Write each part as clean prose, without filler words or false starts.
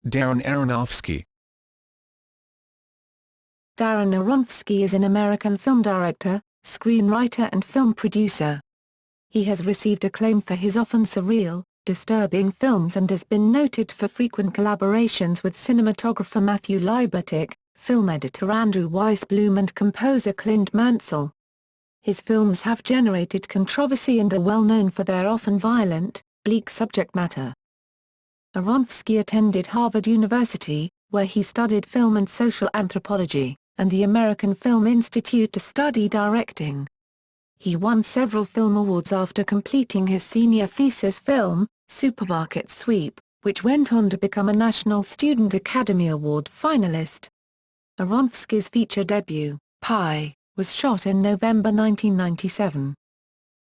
Darren Aronofsky. Darren Aronofsky is an American film director, screenwriter and film producer. He has received acclaim for his often surreal, disturbing films and has been noted for frequent collaborations with cinematographer Matthew Libatique, film editor Andrew Weisblum and composer Clint Mansell. His films have generated controversy and are well known for their often violent, bleak subject matter. Aronofsky attended Harvard University, where he studied film and social anthropology, and the American Film Institute to study directing. He won several film awards after completing his senior thesis film, Supermarket Sweep, which went on to become a National Student Academy Award finalist. Aronofsky's feature debut, Pi, was shot in November 1997.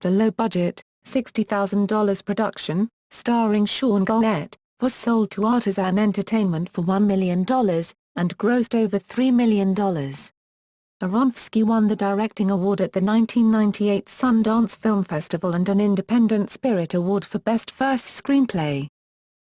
The low-budget, $60,000 production, starring Sean Gollett, was sold to Artisan Entertainment for $1 million, and grossed over $3 million. Aronofsky won the Directing Award at the 1998 Sundance Film Festival and an Independent Spirit Award for Best First Screenplay.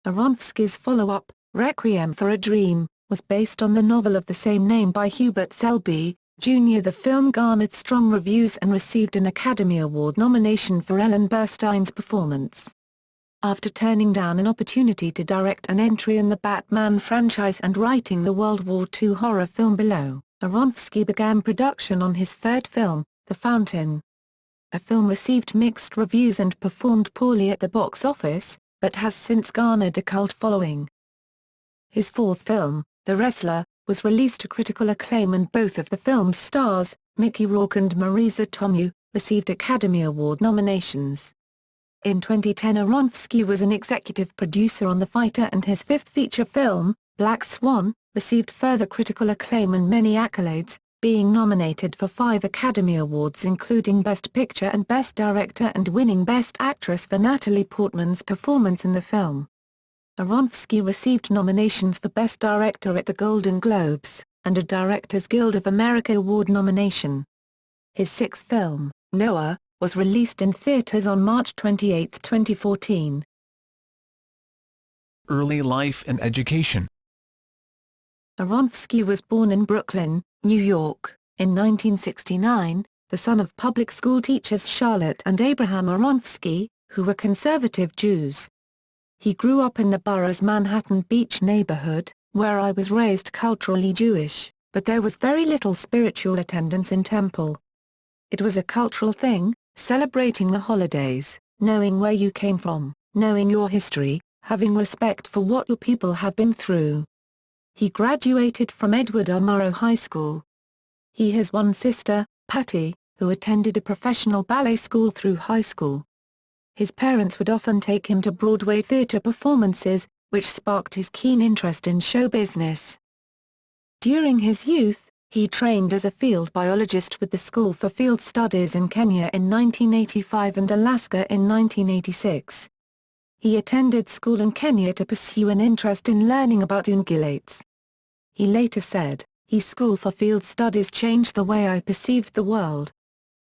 Aronofsky's follow-up, Requiem for a Dream, was based on the novel of the same name by Hubert Selby, Jr. The film garnered strong reviews and received an Academy Award nomination for Ellen Burstyn's performance. After turning down an opportunity to direct an entry in the Batman franchise and writing the World War II horror film Below, Aronofsky began production on his third film, The Fountain. The film received mixed reviews and performed poorly at the box office, but has since garnered a cult following. His fourth film, The Wrestler, was released to critical acclaim and both of the film's stars, Mickey Rourke and Marisa Tomei, received Academy Award nominations. In 2010 Aronofsky was an executive producer on The Fighter and his fifth feature film, Black Swan, received further critical acclaim and many accolades, being nominated for 5 Academy Awards including Best Picture and Best Director and winning Best Actress for Natalie Portman's performance in the film. Aronofsky received nominations for Best Director at the Golden Globes, and a Directors Guild of America Award nomination. His sixth film, Noah, was released in theaters on March 28, 2014. Early life and education. Aronofsky was born in Brooklyn, New York, in 1969, the son of public school teachers Charlotte and Abraham Aronofsky, who were conservative Jews. He grew up in the borough's Manhattan Beach neighborhood, where I was raised culturally Jewish, but there was very little spiritual attendance in temple. It was a cultural thing, celebrating the holidays, knowing where you came from, knowing your history, having respect for what your people have been through. He graduated from Edward R. Murrow High School. He has one sister, Patty, who attended a professional ballet school through high school. His parents would often take him to Broadway theater performances, which sparked his keen interest in show business. During his youth, he trained as a field biologist with the School for Field Studies in Kenya in 1985 and Alaska in 1986. He attended school in Kenya to pursue an interest in learning about ungulates. He later said, "His School for Field Studies changed the way I perceived the world."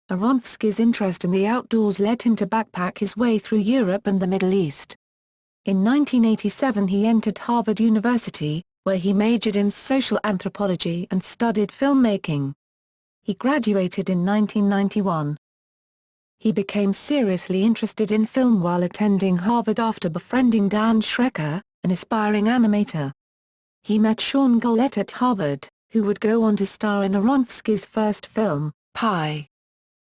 Aronofsky's interest in the outdoors led him to backpack his way through Europe and the Middle East. In 1987 he entered Harvard University, where he majored in social anthropology and studied filmmaking. He graduated in 1991. He became seriously interested in film while attending Harvard after befriending Dan Schrecker, an aspiring animator. He met Sean Gollett at Harvard, who would go on to star in Aronofsky's first film, Pi.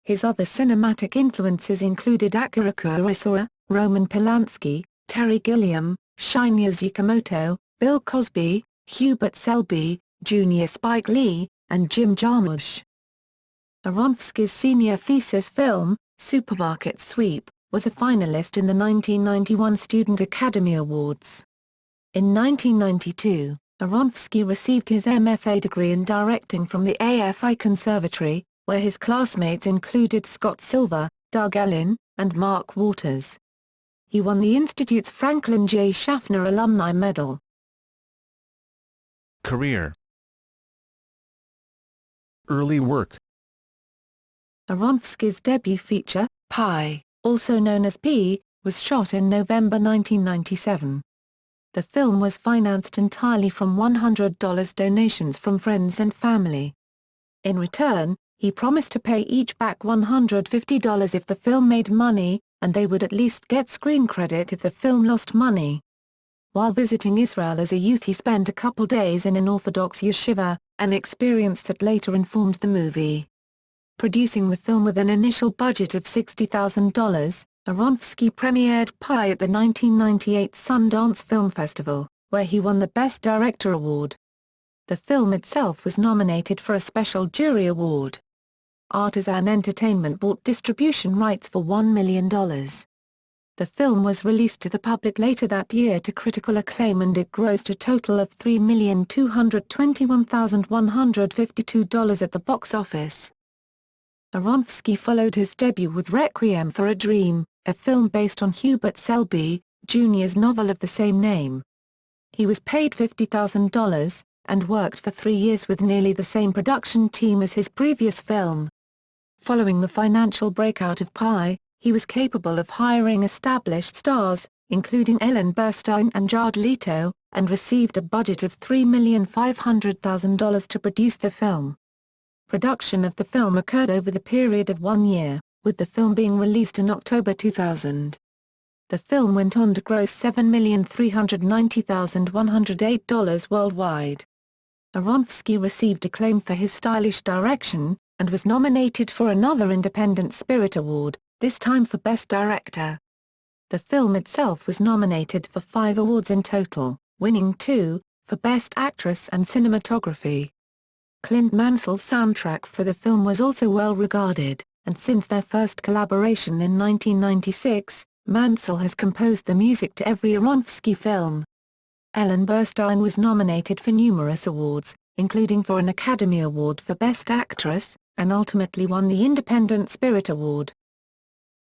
His other cinematic influences included Akira Kurosawa, Roman Polanski, Terry Gilliam, Shinya Tsukamoto, Bill Cosby, Hubert Selby, Jr. Spike Lee, and Jim Jarmusch. Aronofsky's senior thesis film, Supermarket Sweep, was a finalist in the 1991 Student Academy Awards. In 1992, Aronofsky received his MFA degree in directing from the AFI Conservatory, where his classmates included Scott Silver, Doug Ellin, and Mark Waters. He won the Institute's Franklin J. Schaffner Alumni Medal. Career. Early work. Aronofsky's debut feature, Pi, also known as P, was shot in November 1997. The film was financed entirely from $100 donations from friends and family. In return, he promised to pay each back $150 if the film made money, and they would at least get screen credit if the film lost money. While visiting Israel as a youth, he spent a couple days in an Orthodox yeshiva, an experience that later informed the movie. Producing the film with an initial budget of $60,000, Aronofsky premiered Pi at the 1998 Sundance Film Festival, where he won the Best Director award. The film itself was nominated for a special jury award. Artisan Entertainment bought distribution rights for $1 million. The film was released to the public later that year to critical acclaim, and it grossed a total of $3,221,152 at the box office. Aronofsky followed his debut with Requiem for a Dream, a film based on Hubert Selby, Jr.'s novel of the same name. He was paid $50,000, and worked for 3 years with nearly the same production team as his previous film. Following the financial breakout of Pi, he was capable of hiring established stars, including Ellen Burstyn and Jared Leto, and received a budget of $3,500,000 to produce the film. Production of the film occurred over the period of 1 year, with the film being released in October 2000. The film went on to gross $7,390,108 worldwide. Aronofsky received acclaim for his stylish direction, and was nominated for another Independent Spirit Award, this time for Best Director. The film itself was nominated for 5 awards in total, winning 2, for Best Actress and Cinematography. Clint Mansell's soundtrack for the film was also well regarded, and since their first collaboration in 1996, Mansell has composed the music to every Aronofsky film. Ellen Burstyn was nominated for numerous awards, including for an Academy Award for Best Actress, and ultimately won the Independent Spirit Award.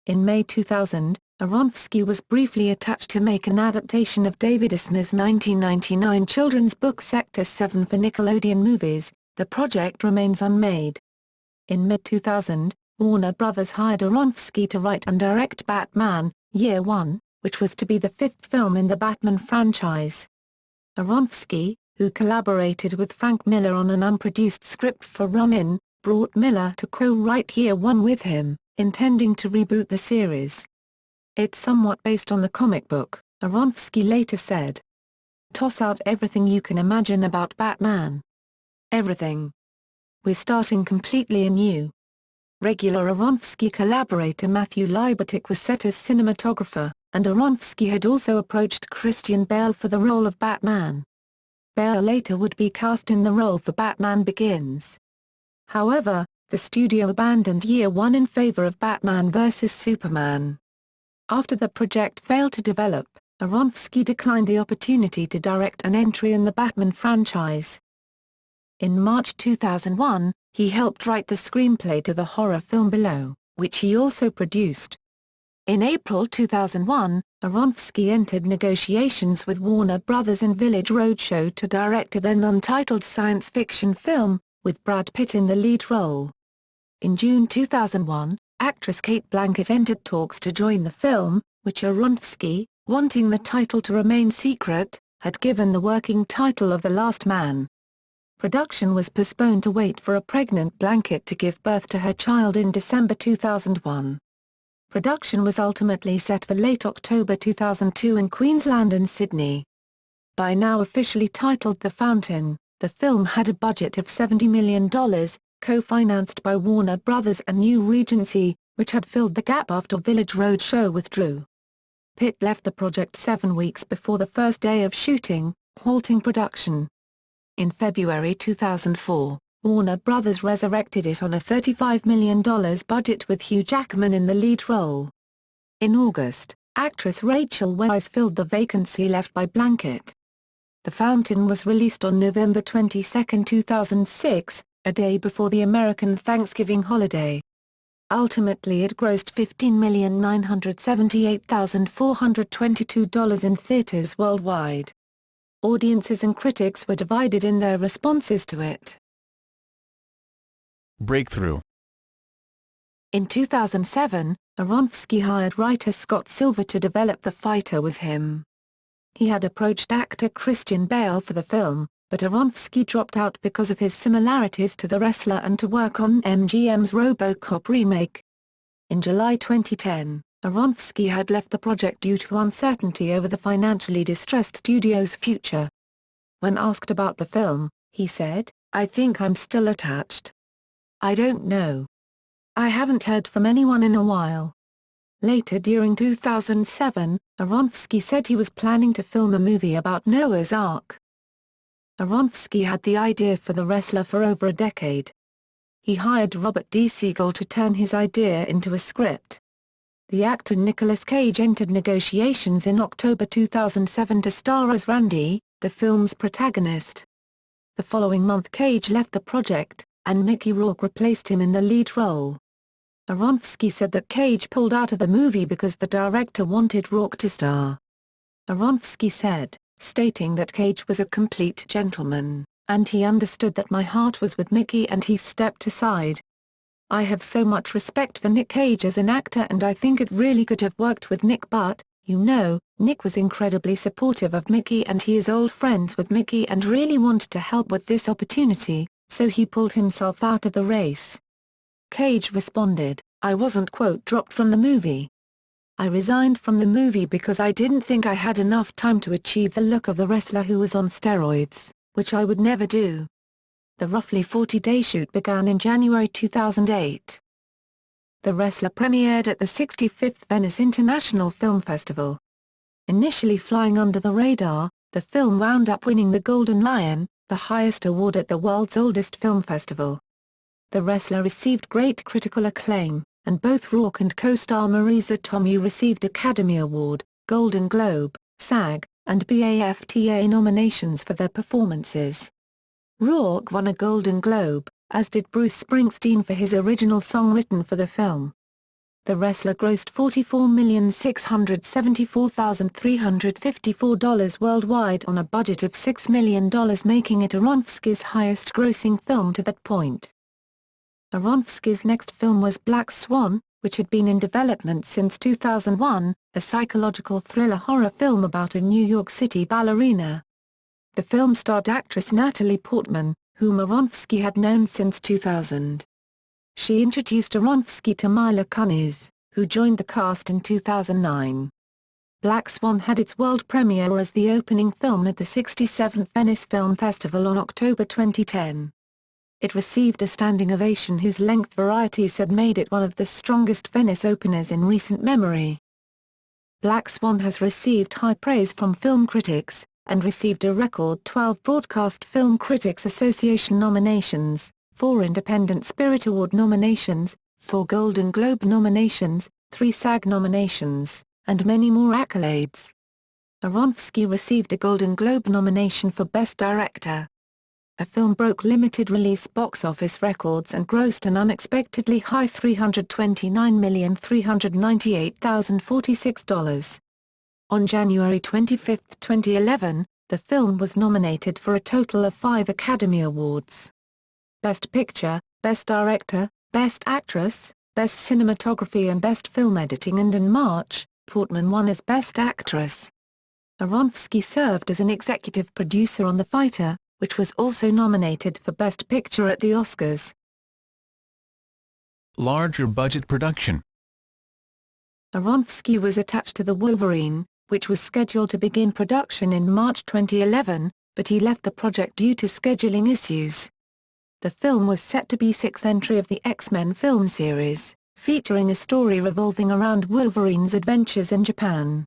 In May 2000, Aronofsky was briefly attached to make an adaptation of David Eisner's 1999 children's book Sector 7 for Nickelodeon Movies. The project remains unmade. In mid-2000, Warner Bros. Hired Aronofsky to write and direct Batman, Year One, which was to be the 5th film in the Batman franchise. Aronofsky, who collaborated with Frank Miller on an unproduced script for Run-In, brought Miller to co-write Year One with him, intending to reboot the series. It's somewhat based on the comic book, Aronofsky later said. Toss out everything you can imagine about Batman. Everything. We're starting completely anew. Regular Aronofsky collaborator Matthew Libatique was set as cinematographer, and Aronofsky had also approached Christian Bale for the role of Batman. Bale later would be cast in the role for Batman Begins. However, the studio abandoned Year One in favor of Batman vs. Superman. After the project failed to develop, Aronofsky declined the opportunity to direct an entry in the Batman franchise. In March 2001, he helped write the screenplay to the horror film Below, which he also produced. In April 2001, Aronofsky entered negotiations with Warner Bros. And Village Roadshow to direct a then untitled science fiction film, with Brad Pitt in the lead role. In June 2001, actress Kate Blanchett entered talks to join the film, which Aronofsky, wanting the title to remain secret, had given the working title of The Last Man. Production was postponed to wait for a pregnant Blanchett to give birth to her child in December 2001. Production was ultimately set for late October 2002 in Queensland and Sydney. By now officially titled The Fountain, the film had a budget of $70 million, co-financed by Warner Bros. And New Regency, which had filled the gap after Village Roadshow withdrew. Pitt left the project 7 weeks before the first day of shooting, halting production. In February 2004, Warner Bros. Resurrected it on a $35 million budget with Hugh Jackman in the lead role. In August, actress Rachel Weisz filled the vacancy left by Blanchett. The Fountain was released on November 22, 2006, a day before the American Thanksgiving holiday. Ultimately it grossed $15,978,422 in theaters worldwide. Audiences and critics were divided in their responses to it. Breakthrough. In 2007, Aronofsky hired writer Scott Silver to develop The Fighter with him. He had approached actor Christian Bale for the film, but Aronofsky dropped out because of his similarities to the wrestler and to work on MGM's RoboCop remake. In July 2010, Aronofsky had left the project due to uncertainty over the financially distressed studio's future. When asked about the film, he said, "I think I'm still attached. I don't know. I haven't heard from anyone in a while." Later during 2007, Aronofsky said he was planning to film a movie about Noah's Ark. Aronofsky had the idea for The Wrestler for over a decade. He hired Robert D. Siegel to turn his idea into a script. The actor Nicolas Cage entered negotiations in October 2007 to star as Randy, the film's protagonist. The following month Cage left the project, and Mickey Rourke replaced him in the lead role. Aronofsky said that Cage pulled out of the movie because the director wanted Rourke to star. Aronofsky said, stating that Cage was a complete gentleman, and he understood that my heart was with Mickey and he stepped aside. "I have so much respect for Nick Cage as an actor and I think it really could have worked with Nick, but, you know, Nick was incredibly supportive of Mickey and he is old friends with Mickey and really wanted to help with this opportunity, so he pulled himself out of the race." Cage responded, "I wasn't dropped from the movie. I resigned from the movie because I didn't think I had enough time to achieve the look of the wrestler who was on steroids, which I would never do." The roughly 40-day shoot began in January 2008. The Wrestler premiered at the 65th Venice International Film Festival. Initially flying under the radar, the film wound up winning the Golden Lion, the highest award at the world's oldest film festival. The Wrestler received great critical acclaim, and both Rourke and co-star Marisa Tomei received Academy Award, Golden Globe, SAG, and BAFTA nominations for their performances. Rourke won a Golden Globe, as did Bruce Springsteen for his original song written for the film. The Wrestler grossed $44,674,354 worldwide on a budget of $6 million, making it Aronofsky's highest-grossing film to that point. Aronofsky's next film was Black Swan, which had been in development since 2001, a psychological thriller horror film about a New York City ballerina. The film starred actress Natalie Portman, whom Aronofsky had known since 2000. She introduced Aronofsky to Mila Kunis, who joined the cast in 2009. Black Swan had its world premiere as the opening film at the 67th Venice Film Festival on October 2010. It received a standing ovation whose length varieties had made it one of the strongest Venice openers in recent memory. Black Swan has received high praise from film critics, and received a record 12 Broadcast Film Critics Association nominations, 4 Independent Spirit Award nominations, 4 Golden Globe nominations, 3 SAG nominations, and many more accolades. Aronofsky received a Golden Globe nomination for Best Director. The film broke limited release box office records and grossed an unexpectedly high $329,398,046. On January 25, 2011, the film was nominated for a total of 5 Academy Awards. Best Picture, Best Director, Best Actress, Best Cinematography and Best Film Editing, and in March, Portman won as Best Actress. Aronofsky served as an executive producer on The Fighter, which was also nominated for Best Picture at the Oscars. Larger budget production. Aronofsky was attached to The Wolverine, which was scheduled to begin production in March 2011, but he left the project due to scheduling issues. The film was set to be 6th entry of the X-Men film series, featuring a story revolving around Wolverine's adventures in Japan.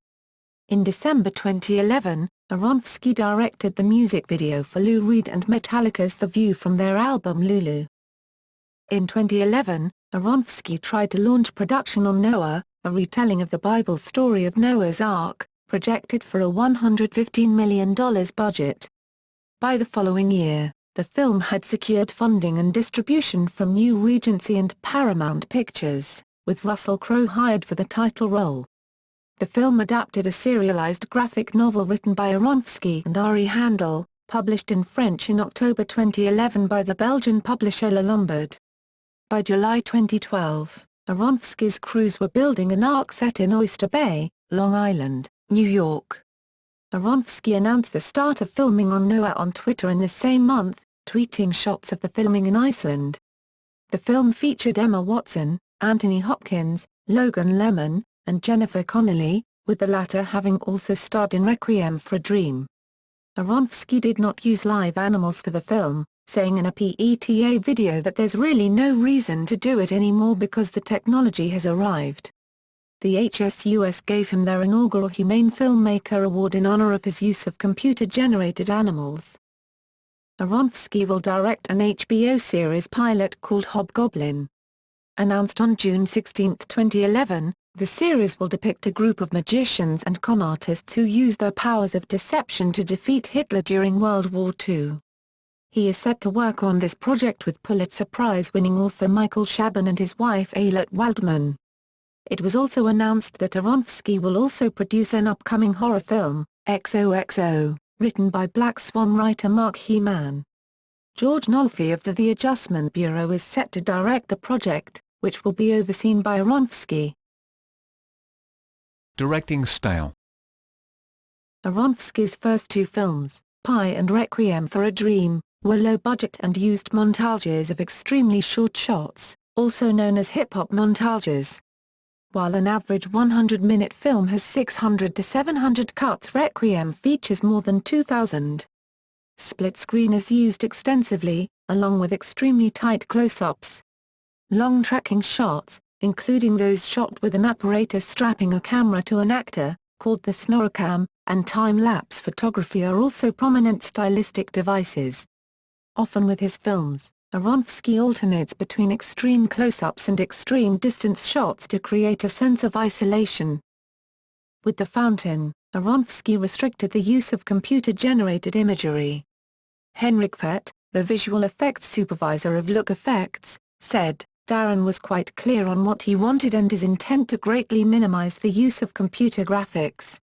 In December 2011, Aronofsky directed the music video for Lou Reed and Metallica's The View from their album Lulu. In 2011, Aronofsky tried to launch production on Noah, a retelling of the Bible story of Noah's Ark, projected for a $115 million budget. By the following year, the film had secured funding and distribution from New Regency and Paramount Pictures, with Russell Crowe hired for the title role. The film adapted a serialized graphic novel written by Aronofsky and Ari Handel, published in French in October 2011 by the Belgian publisher Le Lombard. By July 2012, Aronofsky's crews were building an ark set in Oyster Bay, Long Island, New York. Aronofsky announced the start of filming on Noah on Twitter in the same month, tweeting shots of the filming in Iceland. The film featured Emma Watson, Anthony Hopkins, Logan Lerman, and Jennifer Connelly, with the latter having also starred in Requiem for a Dream. Aronofsky did not use live animals for the film, saying in a PETA video that there's really no reason to do it anymore because the technology has arrived. The HSUS gave him their inaugural Humane Filmmaker Award in honor of his use of computer-generated animals. Aronofsky will direct an HBO series pilot called Hobgoblin. Announced on June 16, 2011, the series will depict a group of magicians and con artists who use their powers of deception to defeat Hitler during World War II. He is set to work on this project with Pulitzer Prize-winning author Michael Chabon and his wife Ayelet Waldman. It was also announced that Aronofsky will also produce an upcoming horror film, XOXO, written by Black Swan writer Mark Heeman. George Nolfi of The Adjustment Bureau is set to direct the project, which will be overseen by Aronofsky. Directing style. Aronofsky's first two films, Pi and Requiem for a Dream, were low-budget and used montages of extremely short shots, also known as hip-hop montages. While an average 100-minute film has 600 to 700 cuts, Requiem features more than 2,000. Split screen is used extensively, along with extremely tight close-ups. Long tracking shots, including those shot with an apparatus strapping a camera to an actor, called the snorcam, and time-lapse photography are also prominent stylistic devices. Often with his films, Aronofsky alternates between extreme close-ups and extreme distance shots to create a sense of isolation. With The Fountain, Aronofsky restricted the use of computer-generated imagery. Henrik Fett, the visual effects supervisor of Look Effects, said, "Darren was quite clear on what he wanted and his intent to greatly minimize the use of computer graphics.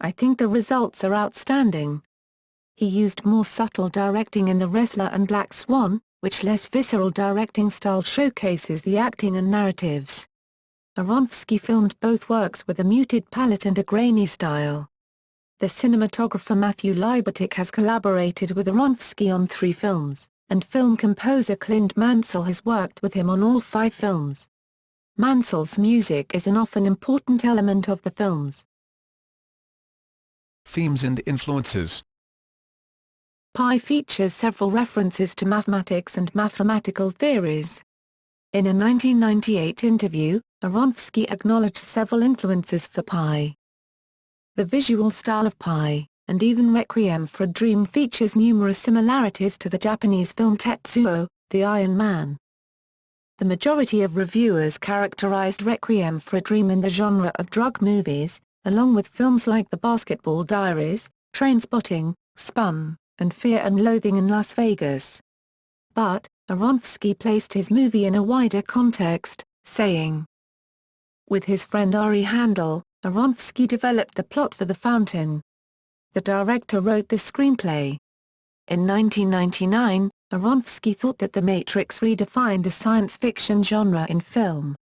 I think the results are outstanding." He used more subtle directing in The Wrestler and Black Swan, which less visceral directing style showcases the acting and narratives. Aronofsky filmed both works with a muted palette and a grainy style. The cinematographer Matthew Libatique has collaborated with Aronofsky on 3 films, and film composer Clint Mansell has worked with him on all 5 films. Mansell's music is an often important element of the films. Themes and influences. Pi features several references to mathematics and mathematical theories. In a 1998 interview, Aronofsky acknowledged several influences for Pi. The visual style of Pi, and even Requiem for a Dream, features numerous similarities to the Japanese film Tetsuo, the Iron Man. The majority of reviewers characterized Requiem for a Dream in the genre of drug movies, along with films like The Basketball Diaries, Trainspotting, Spun, and Fear and Loathing in Las Vegas. But, Aronofsky placed his movie in a wider context, saying, with his friend Ari Handel, Aronofsky developed the plot for The Fountain. The director wrote the screenplay. In 1999, Aronofsky thought that The Matrix redefined the science fiction genre in film.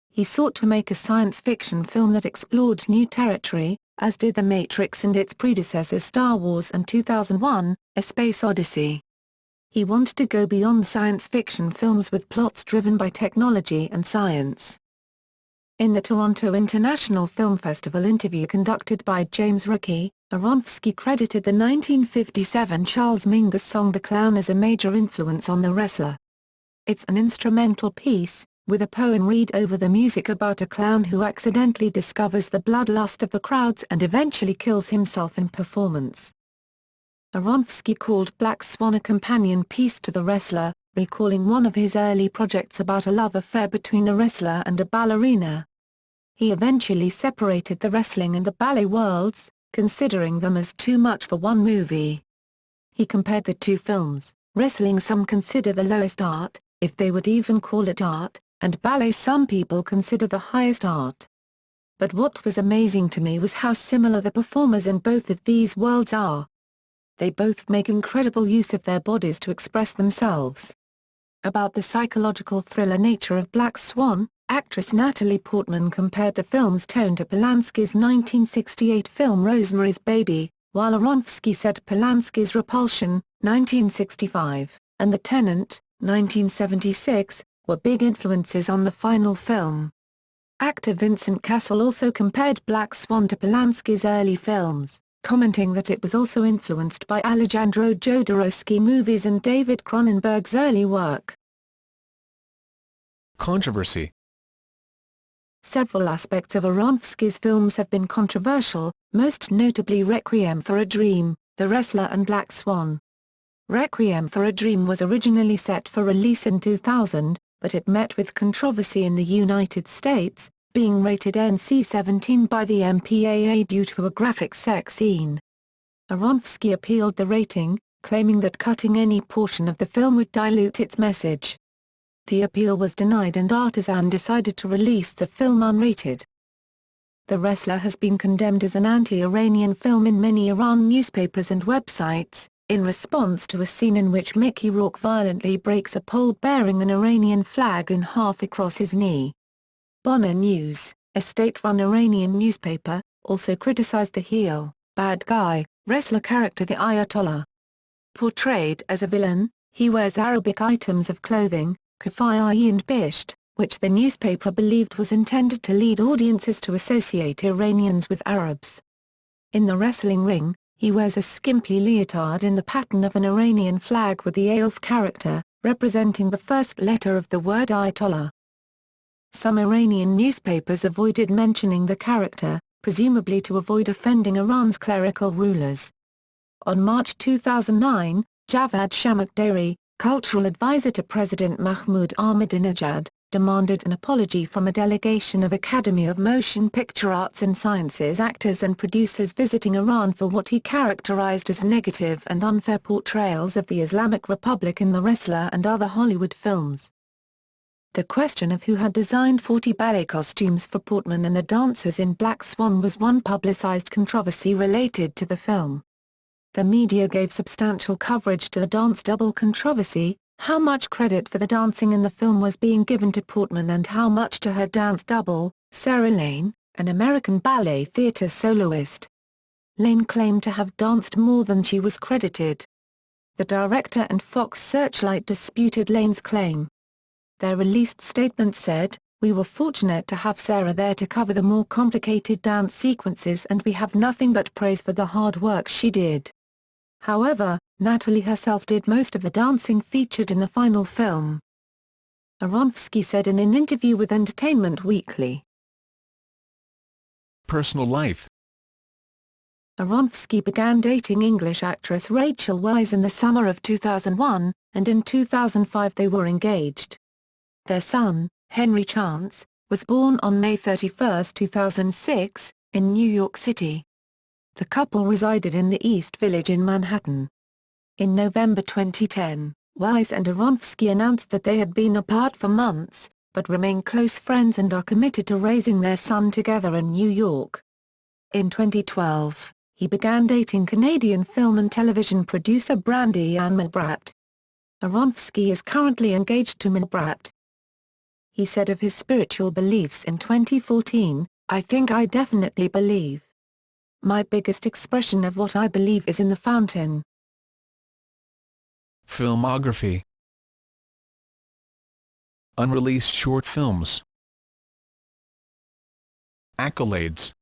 He sought to make a science fiction film that explored new territory, as did The Matrix and its predecessors Star Wars and 2001: A Space Odyssey. He wanted to go beyond science fiction films with plots driven by technology and science. In the Toronto International Film Festival interview conducted by James Rookie, Aronofsky credited the 1957 Charles Mingus song The Clown as a major influence on The Wrestler. It's an instrumental piece, with a poem read over the music about a clown who accidentally discovers the bloodlust of the crowds and eventually kills himself in performance. Aronofsky called Black Swan a companion piece to The Wrestler, recalling one of his early projects about a love affair between a wrestler and a ballerina. He eventually separated the wrestling and the ballet worlds, considering them as too much for one movie. He compared the two films. Wrestling some consider the lowest art, if they would even call it art, and ballet some people consider the highest art. But what was amazing to me was how similar the performers in both of these worlds are. They both make incredible use of their bodies to express themselves. About the psychological thriller nature of Black Swan, actress Natalie Portman compared the film's tone to Polanski's 1968 film Rosemary's Baby, while Aronofsky said Polanski's Repulsion, 1965, and The Tenant, 1976, were big influences on the final film. Actor Vincent Cassel also compared Black Swan to Polanski's early films, commenting that it was also influenced by Alejandro Jodorowsky movies and David Cronenberg's early work. Controversy. Several aspects of Aronofsky's films have been controversial, most notably Requiem for a Dream, The Wrestler and Black Swan. Requiem for a Dream was originally set for release in 2000, but it met with controversy in the United States, being rated NC-17 by the MPAA due to a graphic sex scene. Aronofsky appealed the rating, claiming that cutting any portion of the film would dilute its message. The appeal was denied and Artisan decided to release the film unrated. The Wrestler has been condemned as an anti-Iranian film in many Iran newspapers and websites, in response to a scene in which Mickey Rourke violently breaks a pole bearing an Iranian flag in half across his knee. Bonner News, a state-run Iranian newspaper, also criticized the heel, bad guy, wrestler character the Ayatollah. Portrayed as a villain, he wears Arabic items of clothing, kafai and bisht, which the newspaper believed was intended to lead audiences to associate Iranians with Arabs. In the wrestling ring, he wears a skimpy leotard in the pattern of an Iranian flag with the Aleph character, representing the first letter of the word Ayatollah. Some Iranian newspapers avoided mentioning the character, presumably to avoid offending Iran's clerical rulers. On March 2009, Javad Shamakdari, cultural advisor to President Mahmoud Ahmadinejad, demanded an apology from a delegation of Academy of Motion Picture Arts and Sciences actors and producers visiting Iran for what he characterized as negative and unfair portrayals of the Islamic Republic in The Wrestler and other Hollywood films. The question of who had designed 40 ballet costumes for Portman and the dancers in Black Swan was one publicized controversy related to the film. The media gave substantial coverage to the dance double controversy, how much credit for the dancing in the film was being given to Portman and how much to her dance double, Sarah Lane, an American ballet theater soloist. Lane claimed to have danced more than she was credited. The director and Fox Searchlight disputed Lane's claim. Their released statement said, "We were fortunate to have Sarah there to cover the more complicated dance sequences and we have nothing but praise for the hard work she did." However, Natalie herself did most of the dancing featured in the final film. Aronofsky said in an interview with Entertainment Weekly. Personal life. Aronofsky began dating English actress Rachel Weisz in the summer of 2001, and in 2005 they were engaged. Their son, Henry Chance, was born on May 31, 2006, in New York City. The couple resided in the East Village in Manhattan. In November 2010, Weisz and Aronofsky announced that they had been apart for months, but remain close friends and are committed to raising their son together in New York. In 2012, he began dating Canadian film and television producer Brandi Ann Milbrat. Aronofsky is currently engaged to Milbrat. He said of his spiritual beliefs in 2014, "I think I definitely believe. My biggest expression of what I believe is in the fountain." Filmography. Unreleased short films. Accolades.